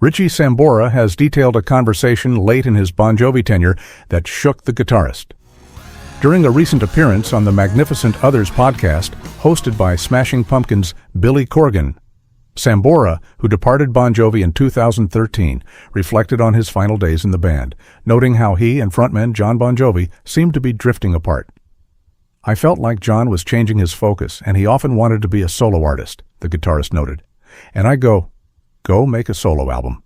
Richie Sambora has detailed a conversation late in his Bon Jovi tenure that shook the guitarist. During a recent appearance on the Magnificent Others podcast, hosted by Smashing Pumpkins' Billy Corgan, Sambora, who departed Bon Jovi in 2013, reflected on his final days in the band, noting how he and frontman John Bon Jovi seemed to be drifting apart. "I felt like John was changing his focus, and he often wanted to be a solo artist," the guitarist noted. "And I go make a solo album."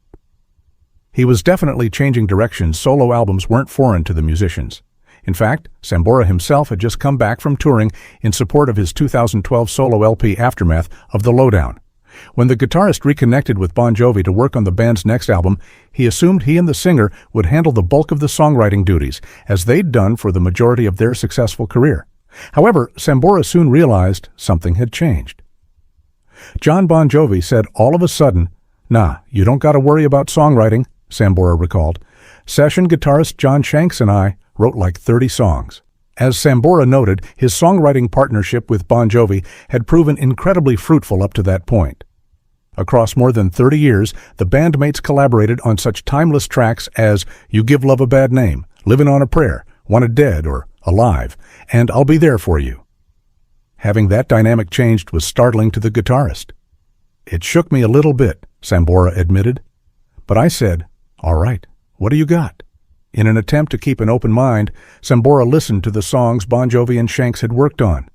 He was definitely changing directions. Solo albums weren't foreign to the musicians. In fact, Sambora himself had just come back from touring in support of his 2012 solo LP Aftermath of The Lowdown. When the guitarist reconnected with Bon Jovi to work on the band's next album, he assumed he and the singer would handle the bulk of the songwriting duties, as they'd done for the majority of their successful career. However, Sambora soon realized something had changed. John Bon Jovi said all of a sudden, "Nah, you don't got to worry about songwriting," Sambora recalled. "Session guitarist John Shanks and I wrote like 30 songs." As Sambora noted, his songwriting partnership with Bon Jovi had proven incredibly fruitful up to that point. Across more than 30 years, the bandmates collaborated on such timeless tracks as You Give Love a Bad Name, Livin' on a Prayer, Wanted Dead or Alive, and I'll Be There For You. Having that dynamic changed was startling to the guitarist. "It shook me a little bit," Sambora admitted. "But I said, all right, what do you got?" In an attempt to keep an open mind, Sambora listened to the songs Bon Jovi and Shanks had worked on.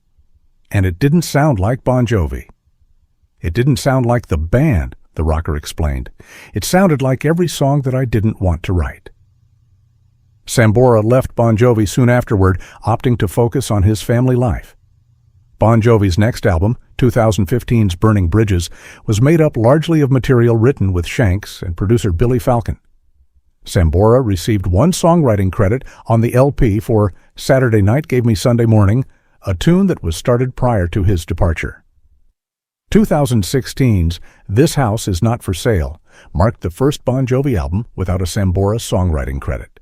And it didn't sound like Bon Jovi. "It didn't sound like the band," the rocker explained. "It sounded like every song that I didn't want to write." Sambora left Bon Jovi soon afterward, opting to focus on his family life. Bon Jovi's next album, 2015's Burning Bridges, was made up largely of material written with Shanks and producer Billy Falcon. Sambora received one songwriting credit on the LP for Saturday Night Gave Me Sunday Morning, a tune that was started prior to his departure. 2016's This House Is Not For Sale marked the first Bon Jovi album without a Sambora songwriting credit.